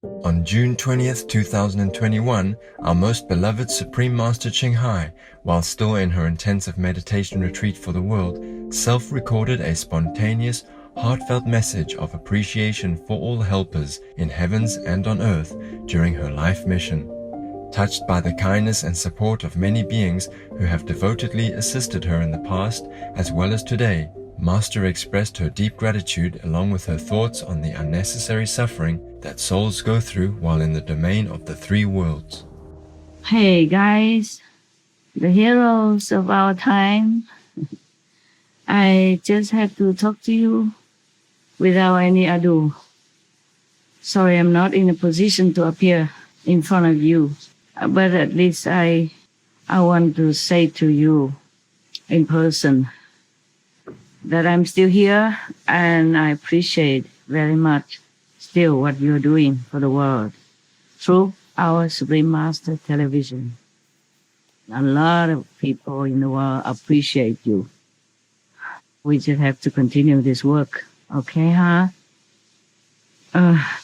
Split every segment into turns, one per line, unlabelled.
On June 20th, 2021, our most beloved Supreme Master Ching, while still in her intensive meditation retreat for the world, self-recorded a spontaneous, heartfelt message of appreciation for all helpers in heavens and on earth during her life mission. Touched by the kindness and support of many beings who have devotedly assisted her in the past as well as today, Master expressed her deep gratitude along with her thoughts on the unnecessary suffering that souls go through while in the domain of the three worlds.
Hey guys, the heroes of our time. I just had to talk to you without any ado. Sorry, I'm not in a position to appear in front of you, but at least I want to say to you in person that I'm still here and I appreciate very much still what you're doing for the world through our Supreme Master television. A lot of people in the world appreciate you. We just have to continue this work, okay, huh?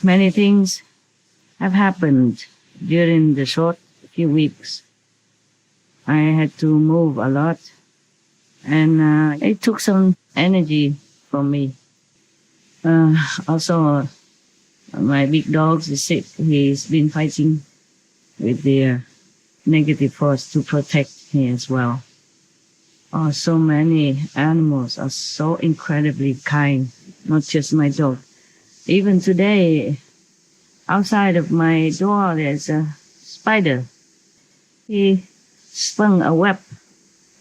Many things have happened during the short few weeks. I had to move a lot, and it took some energy from me. Also, my big dog is sick. He's been fighting with the negative force to protect me as well. Oh, so many animals are so incredibly kind, not just my dog. Even today, outside of my door, there's a spider. He spun a web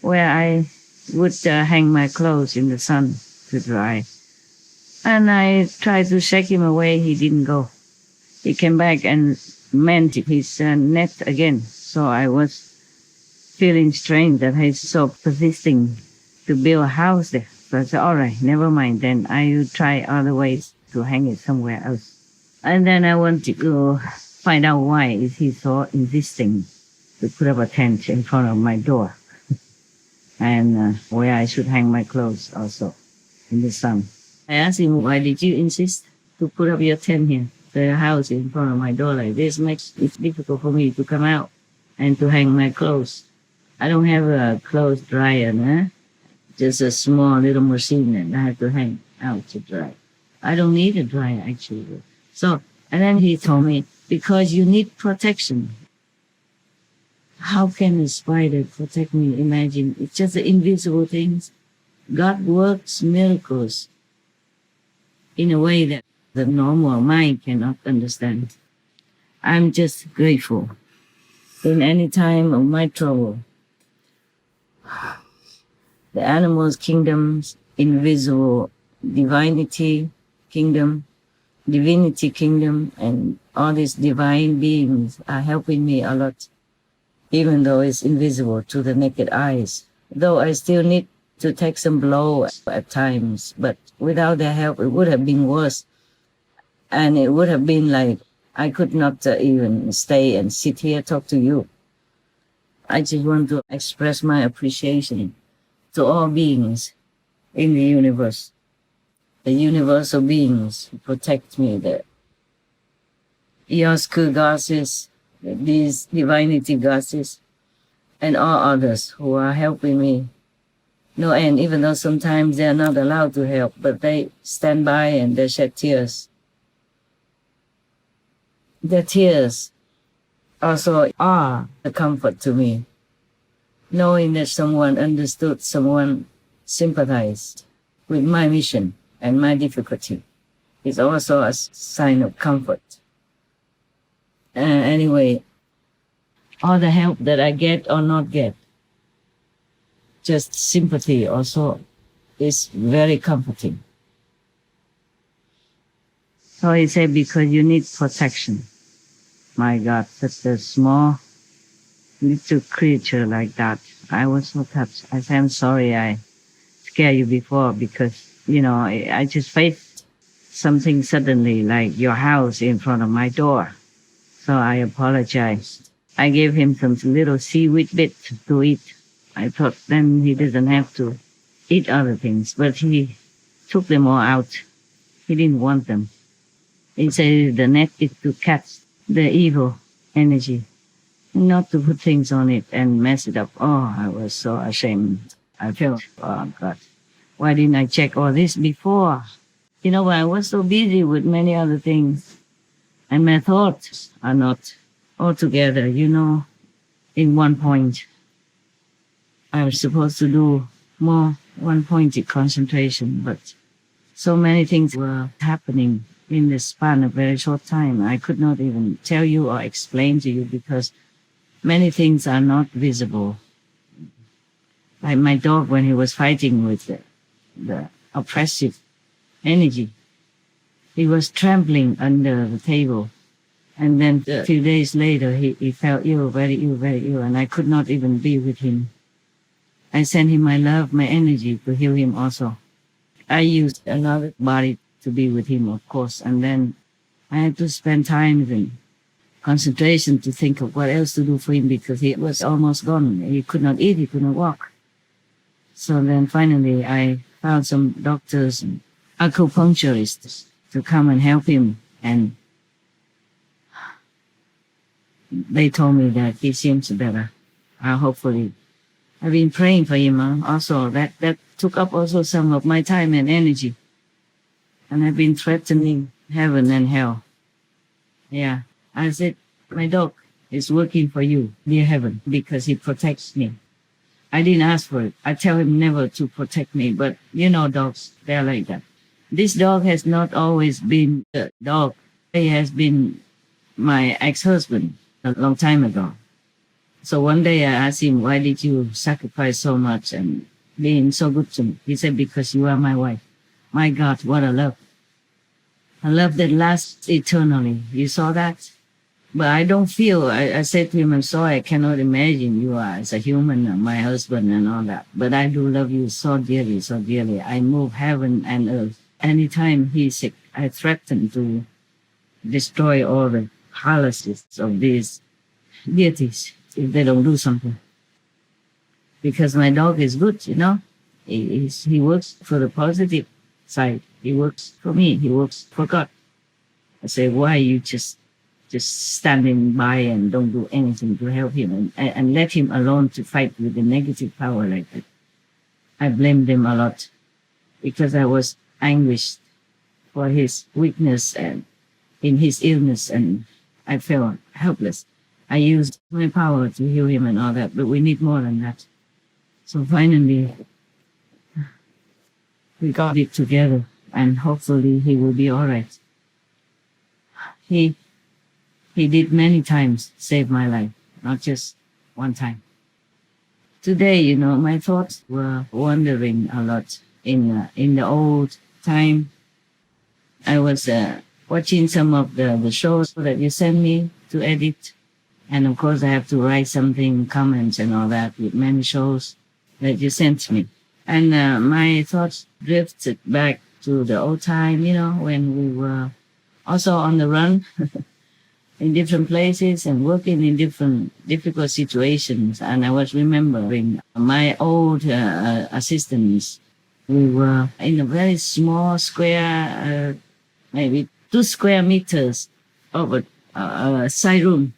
where I would hang my clothes in the sun to dry. And I tried to shake him away. He didn't go. He came back and mended his net again. So I was feeling strange that he's so persisting to build a house there. So I said, all right, never mind. Then I will try other ways to hang it somewhere else. And then I wanted to find out why is he so insisting to put up a tent in front of my door and where I should hang my clothes also in the sun. I asked him, why did you insist to put up your tent here, the house in front of my door like this? Makes it difficult for me to come out and to hang my clothes. I don't have a clothes dryer, just a small little machine that I have to hang out to dry. I don't need a dryer actually. So, and then he told me, because you need protection. How can a spider protect me? Imagine, it's just the invisible things. God works miracles in a way that the normal mind cannot understand. I'm just grateful. In any time of my trouble, the animals' kingdoms, invisible divinity kingdom, divinity kingdom, and all these divine beings are helping me a lot, even though it's invisible to the naked eyes. Though I still need to take some blow at times, but without their help, it would have been worse. And it would have been like I could not even stay and sit here talk to you. I just want to express my appreciation to all beings in the universe, the universal beings who protect me, the Yosku goddesses, these divinity goddesses, and all others who are helping me. No end, even though sometimes they are not allowed to help, but they stand by and they shed tears. Their tears also are a comfort to me. Knowing that someone understood, someone sympathized with my mission and my difficulty is also a sign of comfort. Anyway, all the help that I get or not get, just sympathy also is very comforting. So he said, because you need protection. My God, such a small little creature like that. I was so touched. I said, I'm sorry I scared you before because, I just faced something suddenly like your house in front of my door. So I apologized. I gave him some little seaweed bits to eat. I thought then he doesn't have to eat other things, but he took them all out. He didn't want them. He said the net is to catch the evil energy, not to put things on it and mess it up. Oh, I was so ashamed. I felt, oh God, why didn't I check all this before? You know, I was so busy with many other things, and my thoughts are not all together, you know, in one point. I was supposed to do more one-pointed concentration, but so many things were happening in the span of a very short time. I could not even tell you or explain to you because many things are not visible. Like my dog, when he was fighting with the oppressive energy, he was trembling under the table. And then a few days later, he felt ill, very ill, and I could not even be with him. I sent him my love, my energy to heal him also. I used another body to be with him, of course, and then I had to spend time in concentration to think of what else to do for him because he was almost gone. He could not eat, he could not walk. So then finally I found some doctors and acupuncturists to come and help him, and they told me that he seems better. Hopefully. I've been praying for him also. That took up also some of my time and energy. And I've been threatening heaven and hell. Yeah. I said, my dog is working for you, dear heaven, because he protects me. I didn't ask for it. I tell him never to protect me, but you know dogs, they're like that. This dog has not always been a dog. He has been my ex-husband a long time ago. So one day I asked him, why did you sacrifice so much and being so good to me? He said, because you are my wife. My God, what a love. A love that lasts eternally. You saw that? But I don't feel, I said to him, I'm sorry, I cannot imagine you are as a human, my husband and all that. But I do love you so dearly, so dearly. I move heaven and earth. Anytime he's sick, I threaten to destroy all the palaces of these deities if they don't do something. Because my dog is good, you know. He works for the positive side. He works for me. He works for God. I say, why you just standing by and don't do anything to help him and let him alone to fight with the negative power like that? I blamed him a lot because I was anguished for his weakness and in his illness, and I felt helpless. I used my power to heal him and all that, but we need more than that. So finally, we got it together, and hopefully he will be all right. He did many times save my life, not just one time. Today, you know, my thoughts were wandering a lot. In the old time, I was watching some of the shows that you sent me to edit. And of course, I have to write something, comments and all that with many shows that you sent me. And my thoughts drifted back to the old time, you know, when we were also on the run in different places and working in different difficult situations. And I was remembering my old assistants. We were in a very small square, maybe 2 square meters of a side room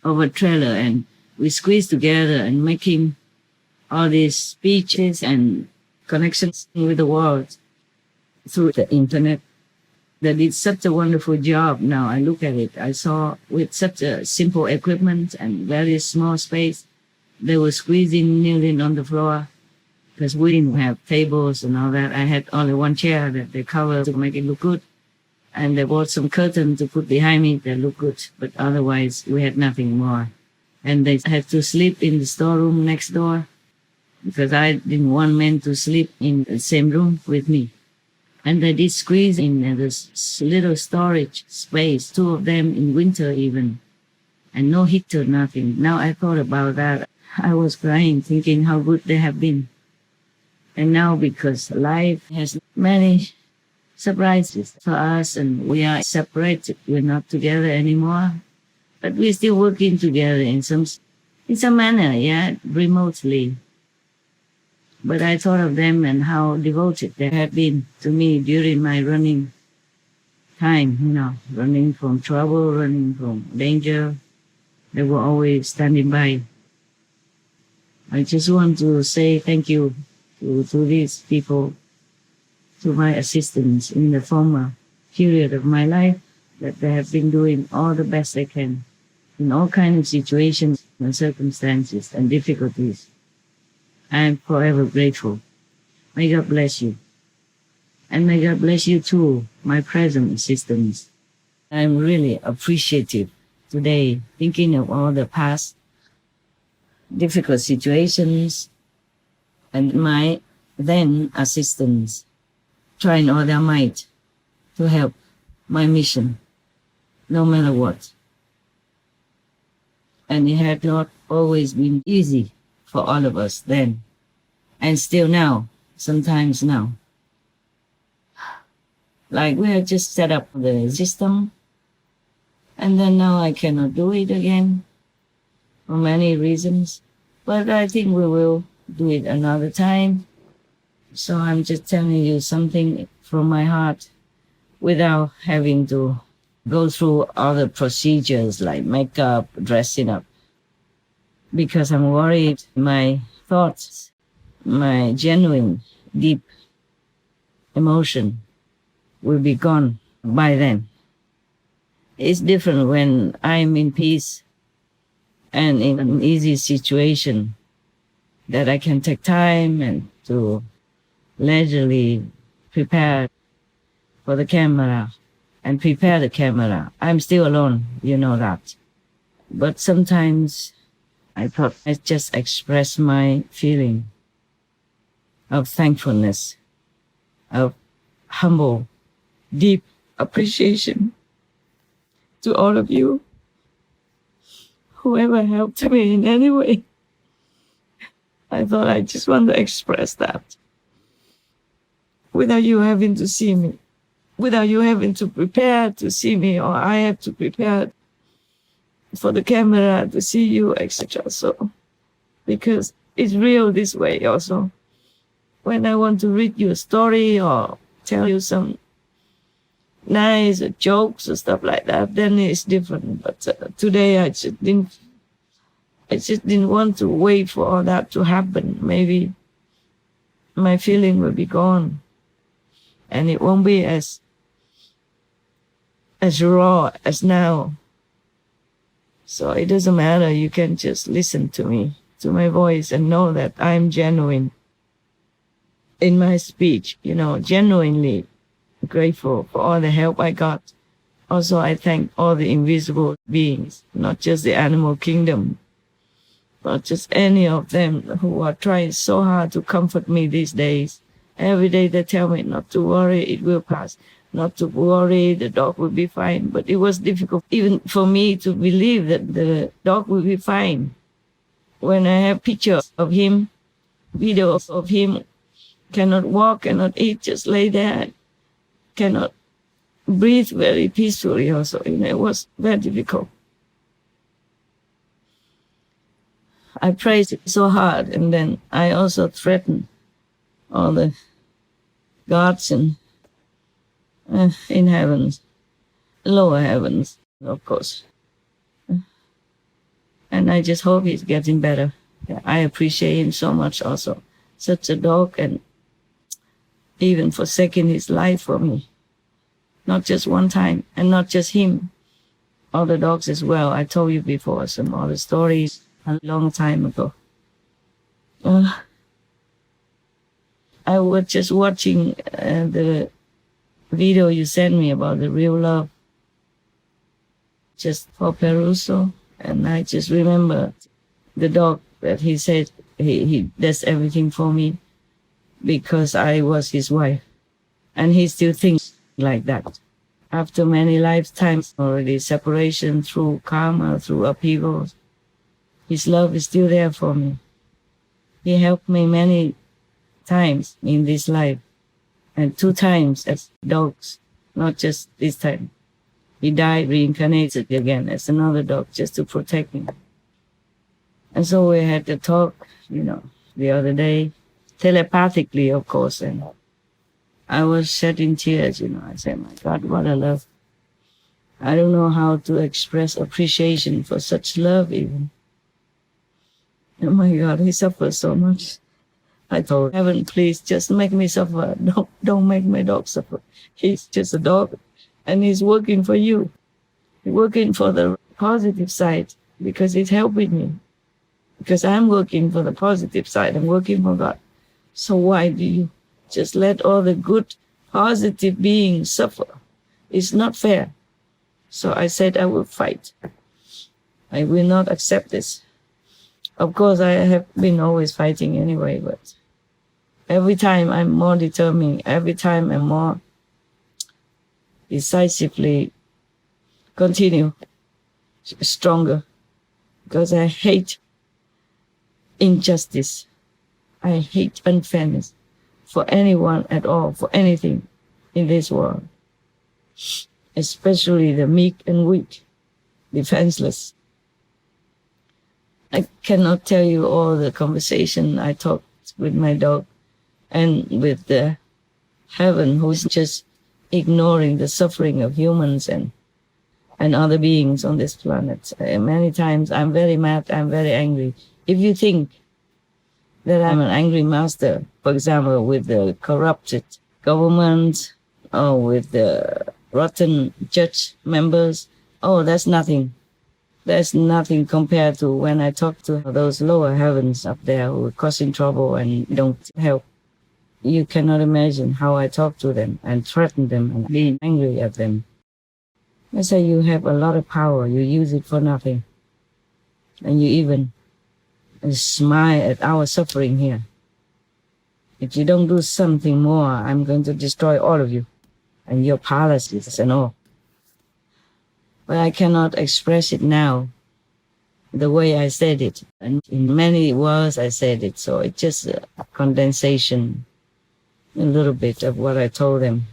of a trailer, and we squeezed together and making all these speeches and connections with the world through the internet. They did such a wonderful job. Now I look at it, I saw with such a simple equipment and very small space, they were squeezing, kneeling on the floor because we didn't have tables and all that. I had only one chair that they covered to make it look good. And they bought some curtain to put behind me that looked good, but otherwise we had nothing more. And they had to sleep in the storeroom next door because I didn't want men to sleep in the same room with me. And they did squeeze in this little storage space, 2 of them in winter even, and no heater, nothing. Now I thought about that. I was crying, thinking how good they have been. And now because life has many surprises for us and we are separated, we're not together anymore, but we're still working together in some manner, yeah, remotely. But I thought of them and how devoted they had been to me during my running time, running from trouble, running from danger. They were always standing by. I just want to say thank you to these people, to my assistants in the former period of my life, that they have been doing all the best they can in all kinds of situations and circumstances and difficulties. I am forever grateful. May God bless you. And may God bless you too, my present assistants. I am really appreciative today, thinking of all the past difficult situations and my then assistants trying all their might to help my mission, no matter what. And it had not always been easy for all of us then, and still now, sometimes now. Like we have just set up the system, and then now I cannot do it again for many reasons, but I think we will do it another time. So I'm just telling you something from my heart without having to go through all the procedures like makeup, dressing up, because I'm worried my thoughts, my genuine, deep emotion will be gone by then. It's different when I'm in peace and in an easy situation that I can take time and to leisurely prepare for the camera and prepare the camera. I'm still alone, you know that. But sometimes I thought I'd just express my feeling of thankfulness, of humble, deep appreciation to all of you, whoever helped me in any way. I thought I just want to express that without you having to see me, without you having to prepare to see me, or I have to prepare for the camera to see you, etc. So, because it's real this way also. When I want to read you a story or tell you some nice jokes or stuff like that, then it's different. But today I just didn't want to wait for all that to happen. Maybe my feeling will be gone, and it won't be as raw as now. So it doesn't matter. You can just listen to me, to my voice, and know that I'm genuine in my speech, genuinely grateful for all the help I got. Also, I thank all the invisible beings, not just the animal kingdom, not just any of them who are trying so hard to comfort me these days. Every day they tell me not to worry, it will pass. Not to worry, the dog will be fine. But it was difficult even for me to believe that the dog will be fine. When I have pictures of him, videos of him, cannot walk, cannot eat, just lay there, cannot breathe very peacefully also. It was very difficult. I prayed so hard, and then I also threatened all the gods and in heavens, lower heavens, of course. And I just hope he's getting better. I appreciate him so much also. Such a dog, and even forsaking his life for me. Not just one time, and not just him. Other dogs as well. I told you before some other stories a long time ago. I was just watching the video you sent me about the real love, just for perusal, and I just remember the dog that he said he does everything for me because I was his wife, and he still thinks like that. After many lifetimes already, separation through karma, through upheavals, his love is still there for me. He helped me many times in this life, and 2 times as dogs, not just this time. He died, reincarnated again as another dog just to protect me. And so we had to talk, the other day, telepathically, of course, and I was shedding tears, I said, my God, what a love. I don't know how to express appreciation for such love even. Oh my God, he suffers so much. I told heaven, please just make me suffer. Don't make my dog suffer. He's just a dog and he's working for you. He's working for the positive side because it's helping me. Because I'm working for the positive side. I'm working for God. So why do you just let all the good, positive beings suffer? It's not fair. So I said I will fight. I will not accept this. Of course, I have been always fighting anyway, but every time I'm more determined, every time I'm more decisively continue stronger, because I hate injustice. I hate unfairness for anyone at all, for anything in this world, especially the meek and weak, defenseless. I cannot tell you all the conversation I talked with my dog and with the heaven who's just ignoring the suffering of humans and other beings on this planet. Many times I'm very mad, I'm very angry. If you think that I'm an angry master, for example, with the corrupted government or with the rotten judge members, oh, that's nothing. There's nothing compared to when I talk to those lower heavens up there who are causing trouble and don't help. You cannot imagine how I talk to them and threaten them and be angry at them. I say, you have a lot of power. You use it for nothing. And you even smile at our suffering here. If you don't do something more, I'm going to destroy all of you and your palaces and all. But I cannot express it now the way I said it. And in many words I said it, so it's just a condensation, a little bit of what I told them,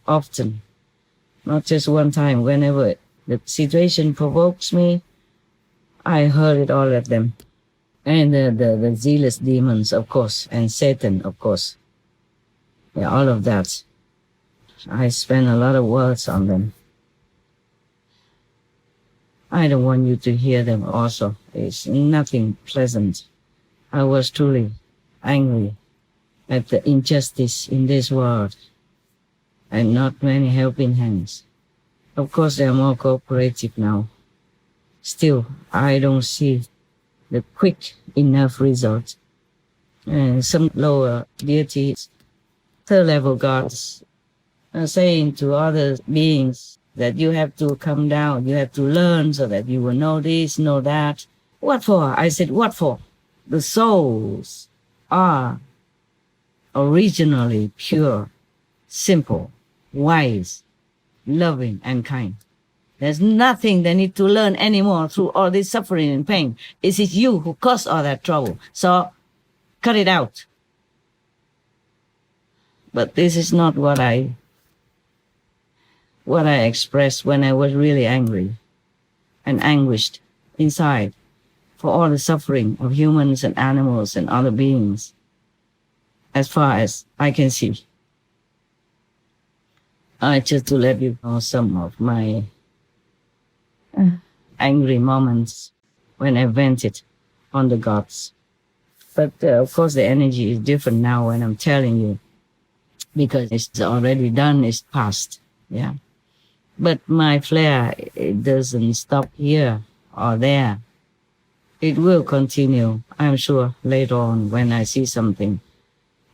often. Not just one time. Whenever the situation provokes me, I hurl it all at them. And the zealous demons, of course, and Satan, of course. Yeah, all of that. I spend a lot of words on them. I don't want you to hear them also. It's nothing pleasant. I was truly angry at the injustice in this world and not many helping hands. Of course, they are more cooperative now. Still, I don't see the quick enough result. And some lower deities, third-level gods, are saying to other beings that you have to come down, you have to learn so that you will know this, know that. What for? I said, what for? The souls are originally pure, simple, wise, loving, and kind. There's nothing they need to learn anymore through all this suffering and pain. It is you who caused all that trouble. So cut it out. But this is not what I expressed when I was really angry and anguished inside for all the suffering of humans and animals and other beings, as far as I can see. Just to let you know some of my angry moments when I vented on the gods. But of course the energy is different now when I'm telling you, because it's already done, it's past, yeah. But my flare, it doesn't stop here or there. It will continue, I'm sure, later on when I see something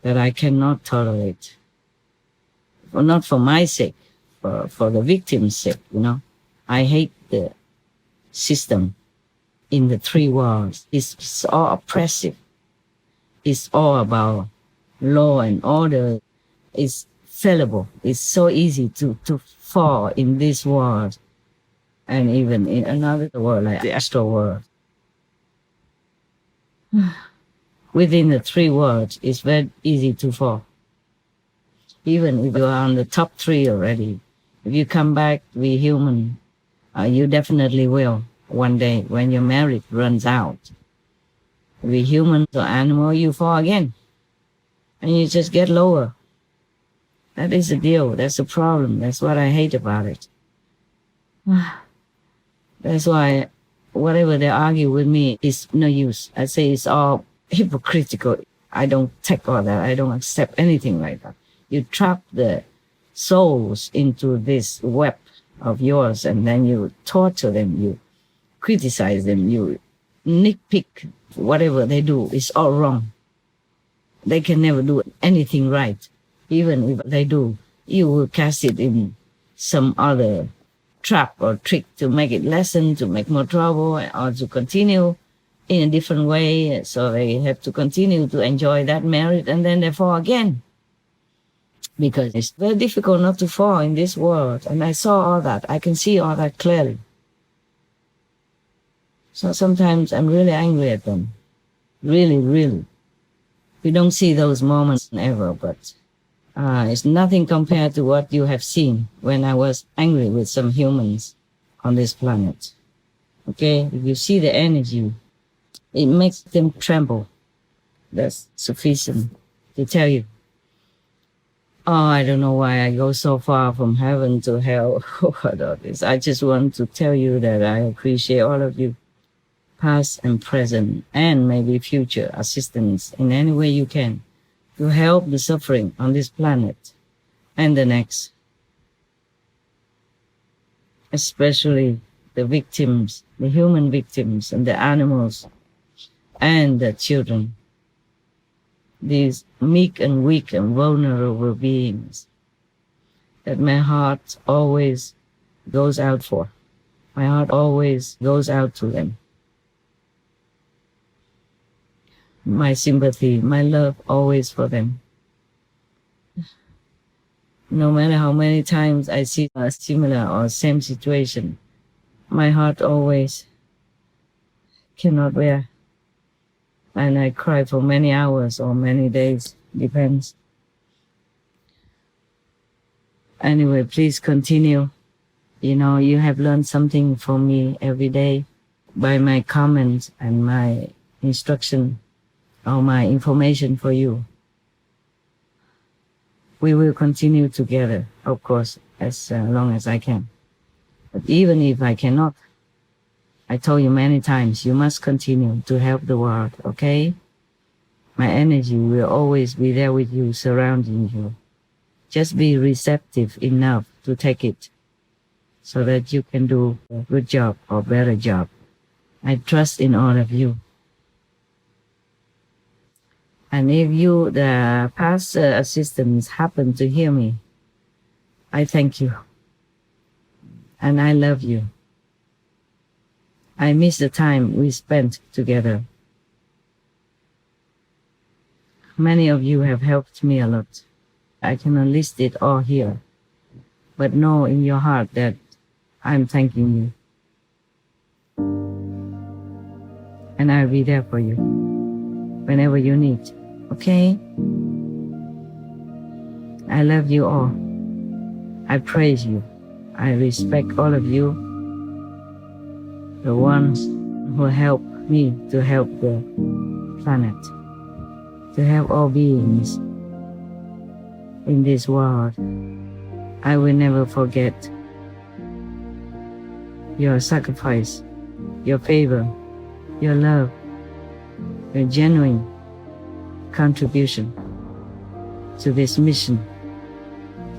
that I cannot tolerate. Well, not for my sake, for the victim's sake, I hate the system in the three worlds. It's all oppressive. It's all about law and order. It's fallible. It's so easy to fall in this world and even in another world like the astral world. Within the three worlds, it's very easy to fall. Even if you are on the top three already, if you come back to be human, you definitely will one day when your merit runs out. Be human or animal, you fall again. And you just get lower. That is the deal. That's the problem. That's what I hate about it. That's why whatever they argue with me is no use. I say it's all hypocritical. I don't take all that. I don't accept anything like that. You trap the souls into this web of yours, and then you torture them, you criticize them, you nitpick. Whatever they do is all wrong. They can never do anything right. Even if they do, you will cast it in some other trap or trick to make it lessen, to make more trouble, or to continue in a different way. So they have to continue to enjoy that merit, and then they fall again. Because it's very difficult not to fall in this world. And I saw all that. I can see all that clearly. So sometimes I'm really angry at them. Really, really. You don't see those moments ever, but it's nothing compared to what you have seen when I was angry with some humans on this planet. Okay? If you see the energy, it makes them tremble. That's sufficient to tell you. Oh, I don't know why I go so far from heaven to hell. What all this? I just want to tell you that I appreciate all of you, past and present, and maybe future assistance in any way you can to help the suffering on this planet and the next. Especially the victims, the human victims and the animals and the children. These meek and weak and vulnerable beings that my heart always goes out for. My heart always goes out to them. My sympathy, my love always for them. No matter how many times I see a similar or same situation, my heart always cannot bear. And I cry for many hours or many days, depends. Anyway, please continue. You know, you have learned something from me every day by my comments and my instruction or my information for you. We will continue together, of course, as long as I can. But even if I cannot, I told you many times, you must continue to help the world, okay? My energy will always be there with you, surrounding you. Just be receptive enough to take it so that you can do a good job or better job. I trust in all of you. And if you, the past assistants, happen to hear me, I thank you. And I love you. I miss the time we spent together. Many of you have helped me a lot. I cannot list it all here, but know in your heart that I'm thanking you. And I'll be there for you whenever you need, okay? I love you all. I praise you. I respect all of you. The ones who help me to help the planet, to help all beings in this world. I will never forget your sacrifice, your favor, your love, your genuine contribution to this mission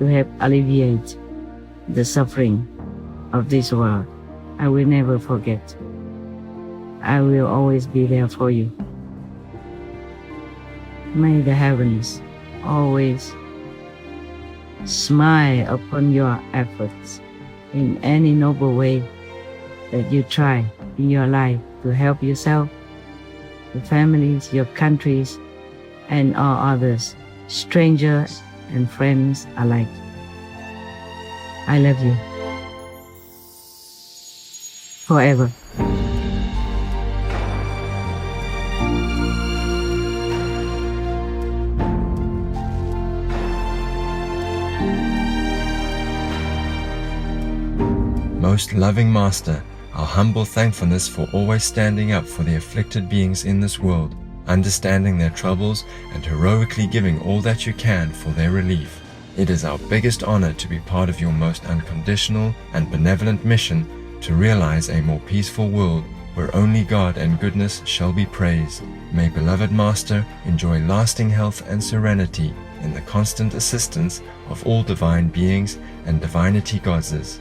to help alleviate the suffering of this world. I will never forget. I will always be there for you. May the heavens always smile upon your efforts in any noble way that you try in your life to help yourself, your families, your countries, and all others, strangers and friends alike. I love you. Forever.
Most loving Master, our humble thankfulness for always standing up for the afflicted beings in this world, understanding their troubles and heroically giving all that you can for their relief. It is our biggest honor to be part of your most unconditional and benevolent mission to realize a more peaceful world where only God and goodness shall be praised. May beloved Master enjoy lasting health and serenity in the constant assistance of all divine beings and divinity goddesses.